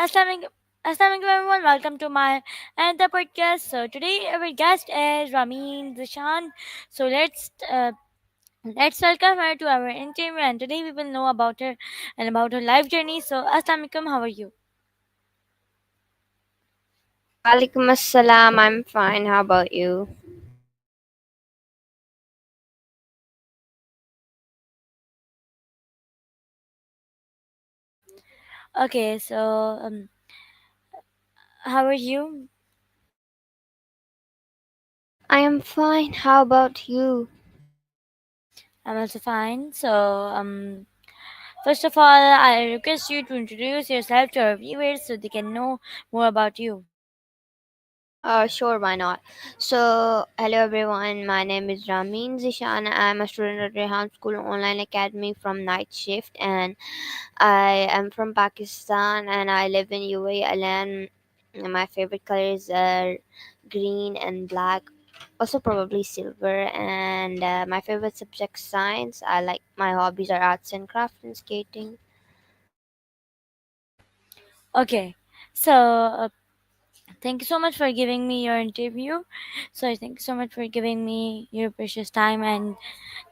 Assalamu Assalamualaikum everyone. Welcome to my another podcast. So today our guest is Rameen zeeshan. So let's welcome her to our interview. And today we will know about her and about her life journey. So Assalamualaikum, how are you? Walaikum assalam. I'm fine. How about you? Okay, so how are you? I am fine. How about you? I'm also fine. So first of all, I request you to introduce yourself to our viewers so they can know more about you. Sure, why not? So, hello everyone. My name is Rameen Zishan. I'm a student at Rehan School Online Academy from Night Shift, and I am from Pakistan, and I live in UAE. My favorite colors are green and black, also probably silver. And my favorite subject science. I like my hobbies are arts and crafts and skating. Okay, so thank you so much for giving me your interview. So thank you so much for giving me your precious time and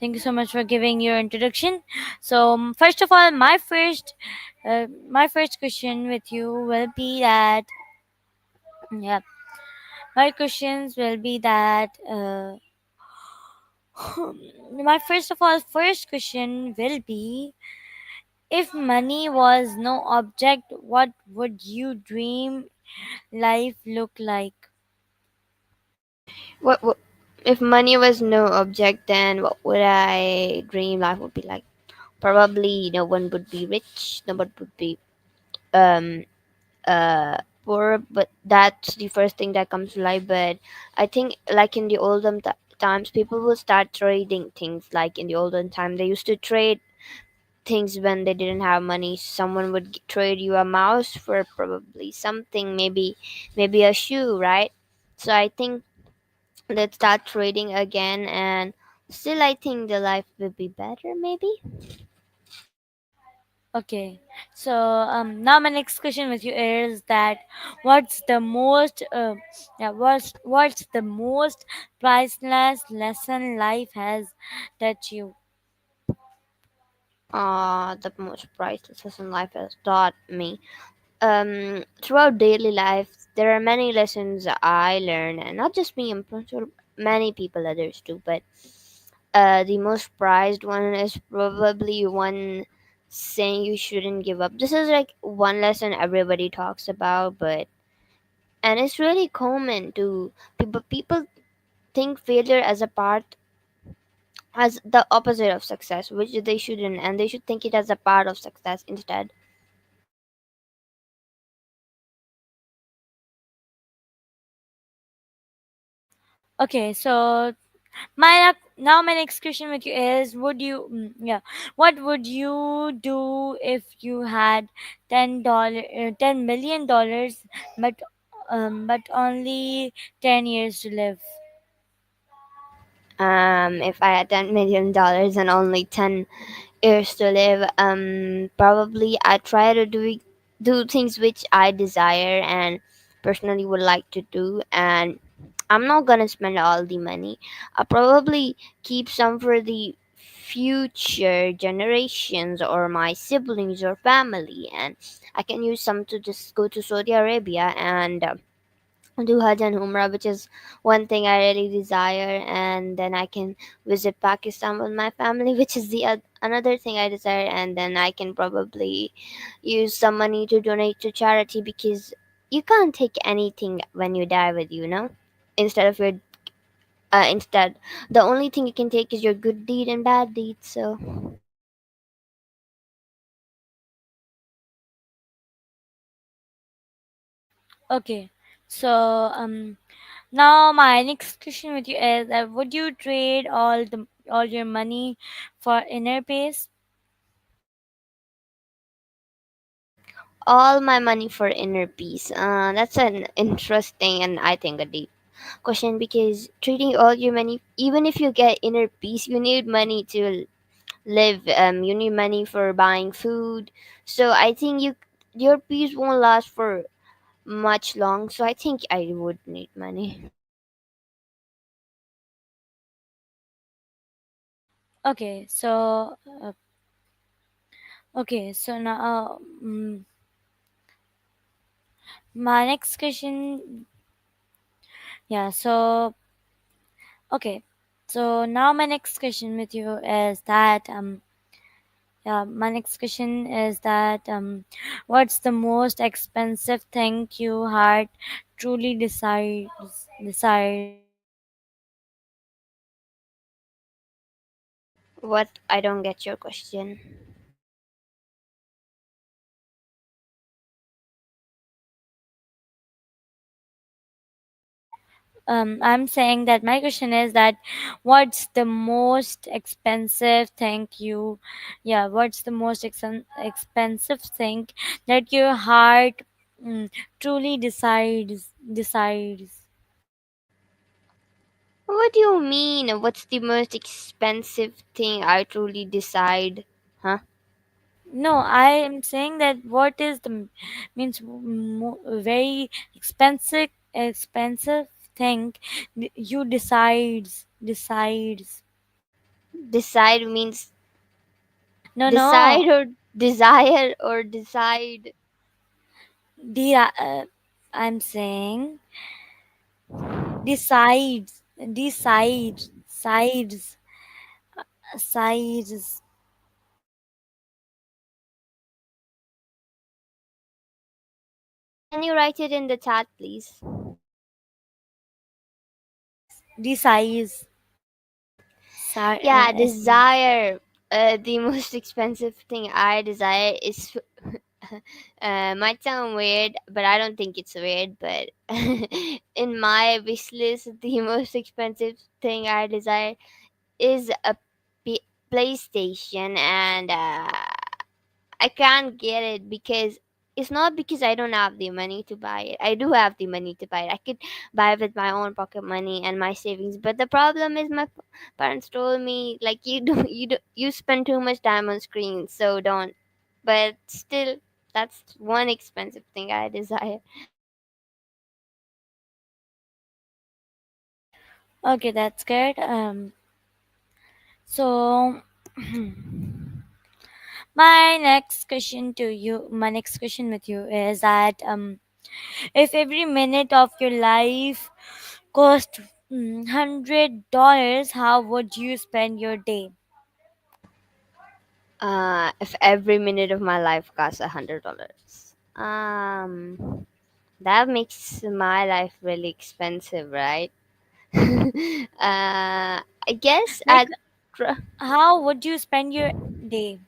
thank you so much for giving your introduction. So first of all, my first question with you will be that yeah, my questions will be that my first question will be if money was no object, what would you dream life look like? What if money was no object? Then what would I dream life would be like? Probably no one would be rich. No one would be um poor. But that's the first thing that comes to life. But I think like in the times, people will start trading things. Like in the olden time, they used to trade things when they didn't have money. Someone would trade you a mouse for probably something, maybe a shoe, right? So I think let's start trading again, and still I think the life will be better maybe. Okay, so now my next question with you is that what's the most priceless lesson life has taught you? The most priceless lesson life has taught me, throughout daily life there are many lessons I learn, and not just me, I'm pretty sure many people others too. But the most prized one is probably one saying you shouldn't give up. This is like one lesson everybody talks about, but and it's really common to people think failure as a part as the opposite of success, which they shouldn't, and they should think it as a part of success instead. Okay, so now my next question with you is what would you do if you had $10 million but only 10 years to live? If I had $10 million and only 10 years to live, probably I try to do things which I desire and personally would like to do, and I'm not gonna spend all the money. I'll probably keep some for the future generations or my siblings or family, and I can use some to just go to Saudi Arabia and do Hajj and Umrah, which is one thing I really desire, and then I can visit Pakistan with my family, which is another thing I desire, and then I can probably use some money to donate to charity because you can't take anything when you die with you, know. Instead of your instead, the only thing you can take is your good deed and bad deed. So Okay, so now my next question with you is would you trade all your money for inner peace? all my money for inner peace. That's an interesting and I think a deep question because trading all your money, even if you get inner peace, you need money to live. You need money for buying food. So I think your peace won't last for much long. So I think I would need money. Okay, so okay, so now my next question. Yeah, so okay, so now my next question with you is that yeah, my next question is that what's the most expensive thing you had truly decides? What? I don't get your question. I'm saying that my question is that what's the most expensive thing you, yeah, what's the most expensive thing that your heart mm, truly decides. What do you mean? What's the most expensive thing I truly decide? Huh? No, I am saying that what is the means very expensive thing you decides. Decide means No, decide no, or desire or decide. the I'm saying decides, sides, sides, Can you write it in the chat, please? decides. Yeah, S. desire. The most expensive thing I desire is might sound weird, but I don't think it's weird. But in my wish list, the most expensive thing I desire is a PlayStation, and I can't get it because it's not because I don't have the money to buy it. I do have the money to buy it. I could buy it with my own pocket money and my savings. But the problem is my parents told me like you spend too much time on screens, so don't. But still, that's one expensive thing I desire. Okay, that's good. So my next question with you is that if every minute of your life cost $100, how would you spend your day? If every minute of my life costs $100, that makes my life really expensive, right? I guess Like, tr- how would you spend your day?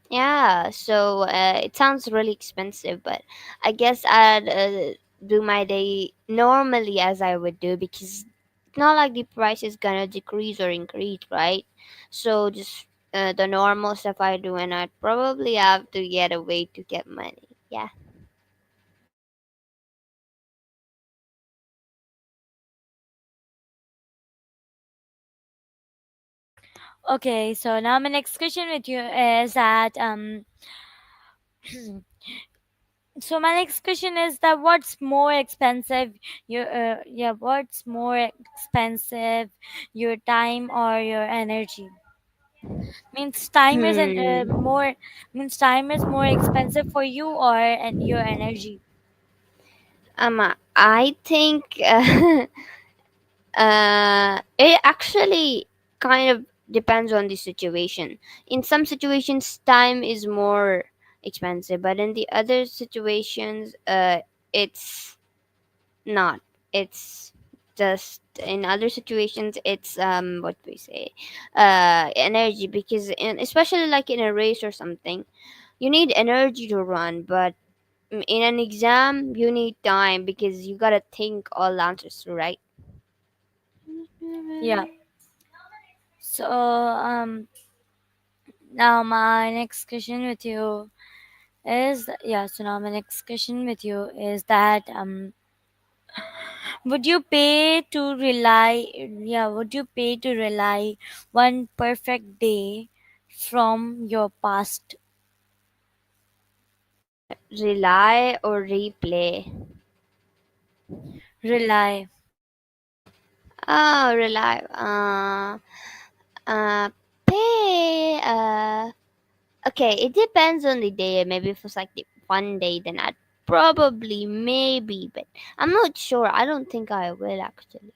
yeah. So it sounds really expensive, but I guess I'd do my day normally as I would do because it's not like the price is gonna decrease or increase, right? So just the normal stuff I do, and I'd probably have to get a way to get money. Yeah. Okay, so now my next question with you is that so my next question is that what's more expensive, your yeah, what's more expensive, your time or your energy? Means time is Hmm. more, means time is more expensive for you or your energy. I think it actually kind of depends on the situation. In some situations, time is more expensive, but in the other situations, it's not. It's just in other situations, it's what we say, energy, because especially like in a race or something, you need energy to run, but in an exam, you need time because you gotta think all the answers through, right? Yeah. So now my next question with you is, yeah, so now my next question with you is that would you pay to rely, yeah, would you pay to rely one perfect day from your past? Rely or replay? Rely. Oh, rely. Pay. Okay, it depends on the day. Maybe if it's like the one day, then I'd probably maybe, but I'm not sure. I don't think I will actually.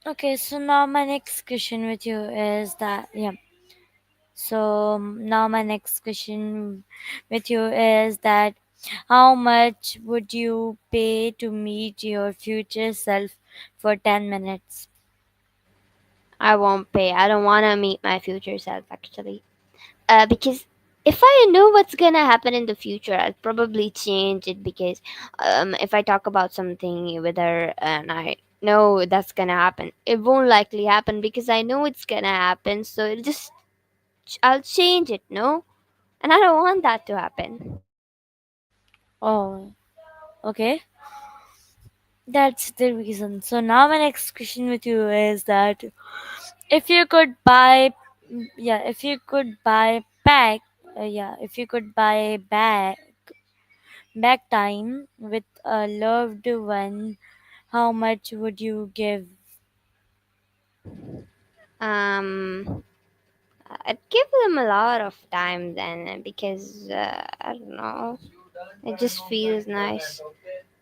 Okay, so now my next question with you is that yeah. Now my next question with you is that how much would you pay to meet your future self for 10 minutes? I won't pay. I don't want to meet my future self actually. Because if I know what's gonna happen in the future, I'll probably change it. Because if I talk about something with her and I know that's gonna happen, it won't likely happen because I know it's gonna happen. So it'll just I'll change it. No, and I don't want that to happen. Oh, okay. That's the reason. So now my next question with you is that if you could buy, if you could buy back, if you could buy back time with a loved one, how much would you give? Um, I'd give them a lot of time then because I don't know, it just feels nice.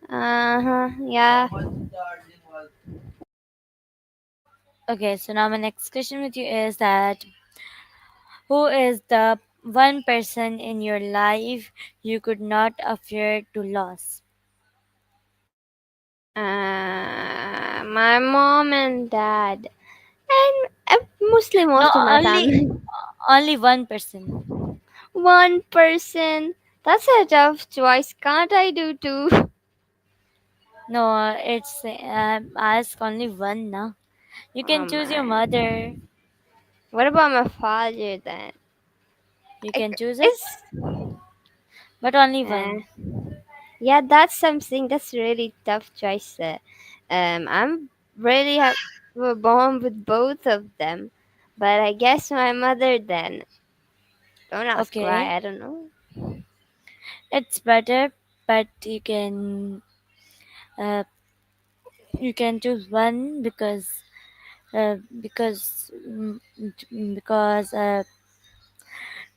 Uh huh. Yeah. Okay, so now my next question with you is that who is the one person in your life you could not afford to lose? My mom and dad, and mostly No, most of my only family. only one person. One person. That's a tough choice. Can't I do two? No, it's ask only one now. You Oh can choose your man. mother. What about my father then? You I, can choose it, it's but only uh, one. yeah, that's something that's really tough choice. I'm really a bond with both of them, but I guess my mother then. Don't ask Okay, why. I don't know. it's better, but uh, you can choose one uh, because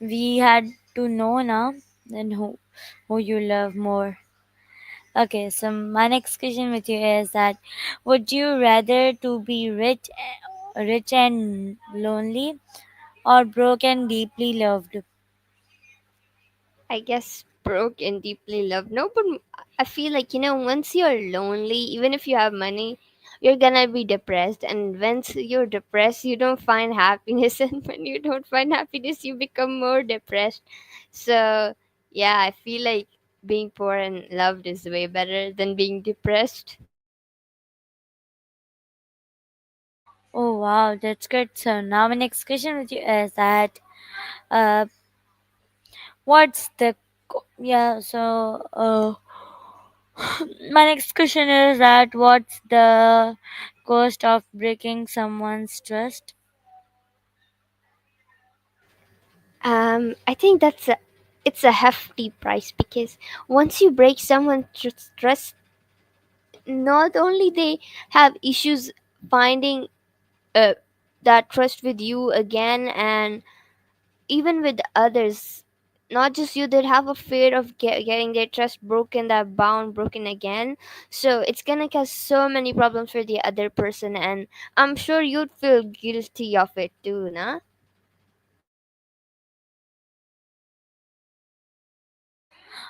we had to know now then who you love more. Okay, so my next question with you is that would you rather to be rich and lonely, or broke and deeply loved? I guess broke and deeply loved. No, but I feel like once you're lonely, even if you have money, you're gonna be depressed. And once you're depressed, you don't find happiness, and when you don't find happiness, you become more depressed. So yeah, I feel like being poor and loved is way better than being depressed. Oh wow, that's good. So now my next question with you is that uh what's the yeah so my next question is that what's the cost of breaking someone's trust? I think it's a hefty price because once you break someone's trust, not only they have issues finding uh, that trust with you again, and even with others, not just you, they have a fear of getting their trust broken, that bound broken again. So it's gonna cause so many problems for the other person, and I'm sure you'd feel guilty of it too, nah?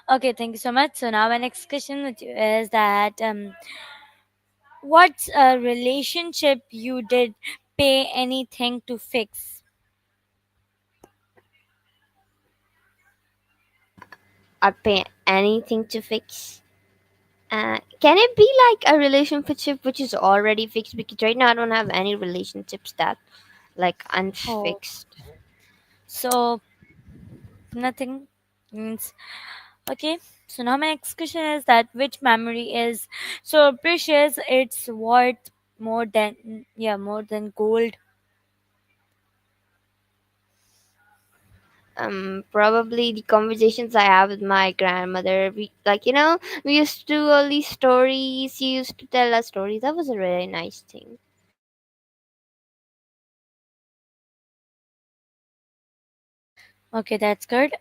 Okay, thank you so much. So now my next question with you is that what's a relationship you did pay anything to fix? I'd pay anything to fix. Can it be like a relationship which is already fixed? Because right now I don't have any relationships that like Oh, unfixed. so nothing means okay. So now my next question is that which memory is so precious it's worth more than gold? Probably the conversations I have with my grandmother. We used to do all these stories. She used to tell us stories. That was a really nice thing. Okay, that's good.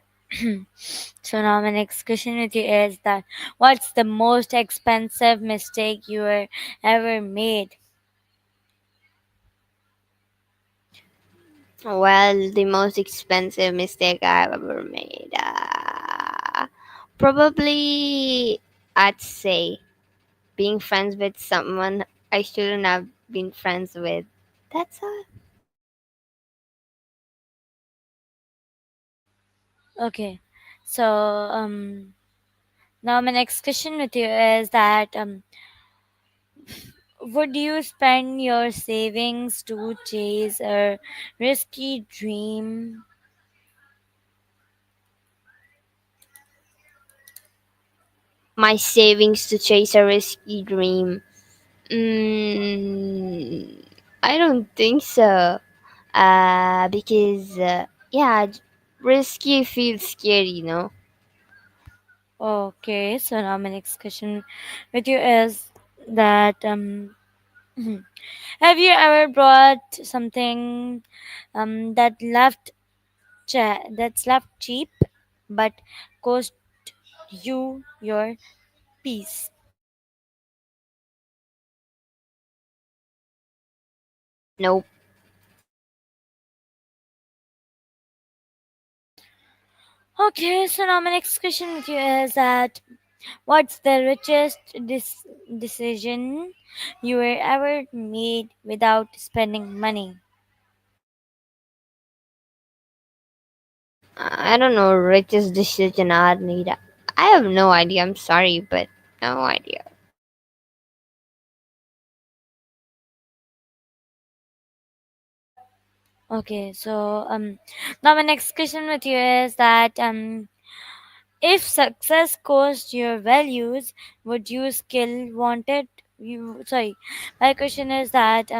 So now my next question with you is that what's the most expensive mistake ever made? Well, the most expensive mistake I've ever made. Probably, I'd say being friends with someone I shouldn't have been friends with. That's all. Okay, so now my next question with you is that would you spend your savings to chase a risky dream? My savings to chase a risky dream. I don't think so. Because yeah, risky feels scary. Okay, so now my next question with you is that have you ever brought something that's left cheap but cost you your peace? Nope. Okay, so now my next question with you is that what's the richest decision you were ever made without spending money? I don't know. Richest decision I'd need. I have no idea. I'm sorry, but no idea. Okay, so now my next question with you is that if success cost your values, would you still want it? You sorry, my question is that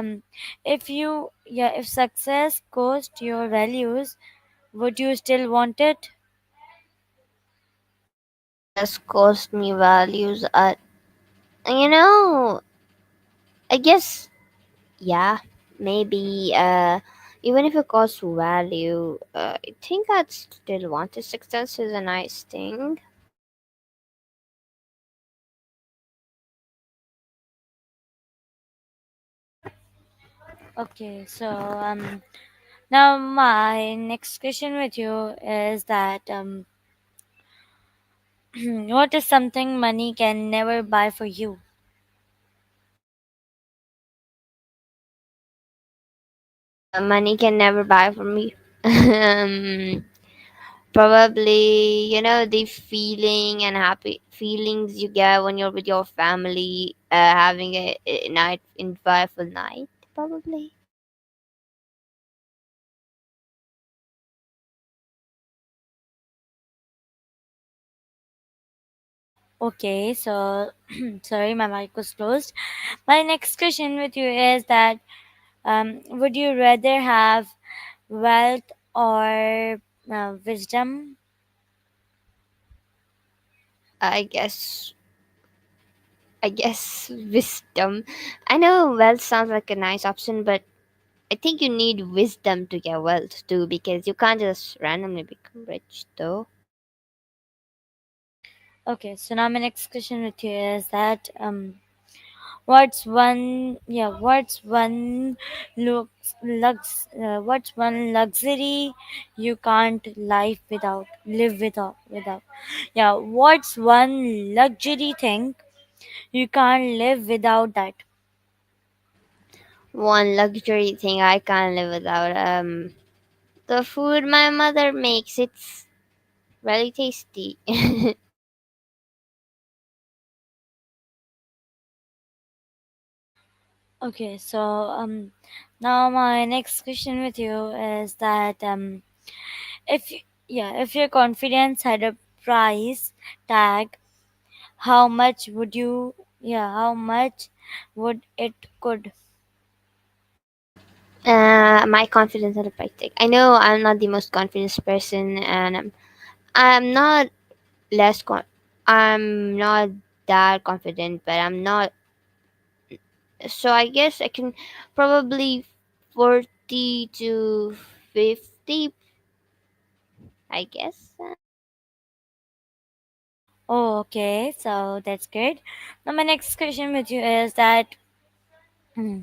if success cost your values, would you still want it? Success cost me values. You know, I guess yeah, maybe. Even if it costs value, I think I'd still want it. Success is a nice thing. Okay, so now my next question with you is that what is something money can never buy for you? Money can never buy for me. Probably, the feeling and happy feelings you get when you're with your family, having a night in joyful night. Probably. Okay, so sorry, my mic was closed. My next question with you is that would you rather have wealth or wisdom? I guess. I guess wisdom. I know wealth sounds like a nice option, but I think you need wisdom to get wealth too, because you can't just randomly become rich, though. Okay, so now my next question with you is that what's one luxury you can't live without? Yeah, what's one luxury thing you can't live without that? One luxury thing I can't live without. The food my mother makes. It's really tasty. Okay, so now my next question with you is that if your confidence had a price tag, how much would it could? My confidence at a practice. I know I'm not the most confident person, and I'm not less I'm not that confident, but I'm not. So I guess I can probably 40 to 50. I guess. Oh, okay. So that's good. Now my next question with you is that hmm,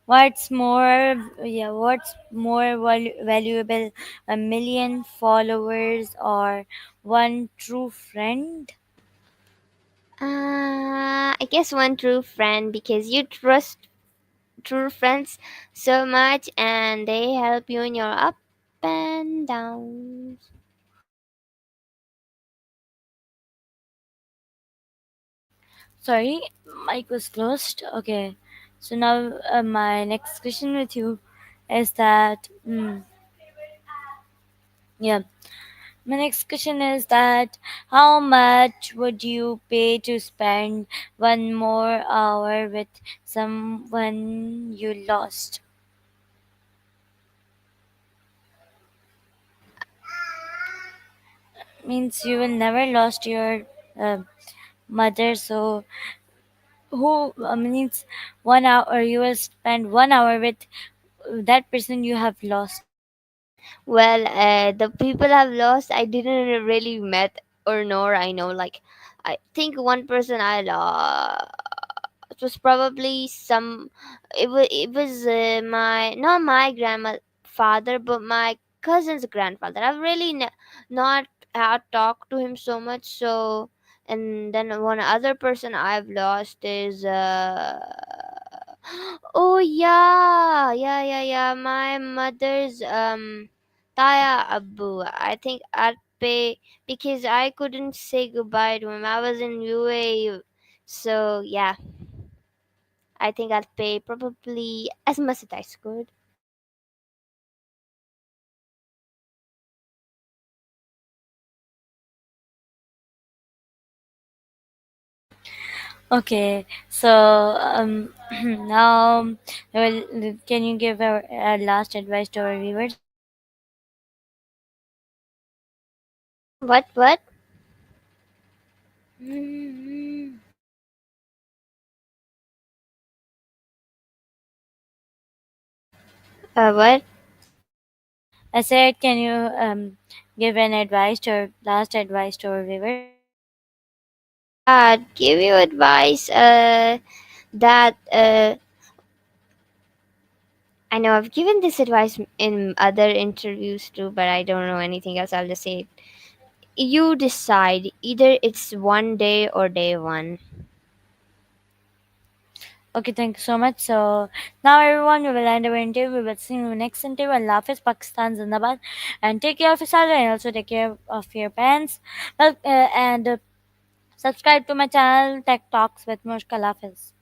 what's more valuable, a million followers or one true friend? I guess one true friend, because you trust true friends so much, and they help you in your up and downs. Sorry, mic was closed. Okay. So now my next question with you is that yeah. My next question is that how much would you pay to spend one more hour with someone you lost? Means you will never lost your uh, mother. So who means 1 hour, or you will spend 1 hour with that person you have lost. Well, the people I've lost, I didn't really met or nor I know. Like, I think one person I lost, it was probably some. It was my, not my grandfather, but my cousin's grandfather. I've really not talked to him so much. So, and then one other person I've lost is oh yeah, yeah. My mother's Taya Abu. I think I'd pay, because I couldn't say goodbye to him. I was in UAE, so yeah. I think I'll pay probably as much as I could. Okay, so now, well, can you give our last advice to our viewers? What? Mm, what? I said, can you give an advice to our last advice to our viewers? Yeah, I'd give you advice. That I know I've given this advice in other interviews too, but I don't know anything else. I'll just say it. You decide, either it's one day or day one. Okay, thank you so much. So now, everyone, we will end our interview. We will see you next interview. Allah Hafiz, Pakistan, Zindabad, and take care of yourself and also take care of your parents. Well, and subscribe to my channel, Tech Talks with Mushkal Hafiz.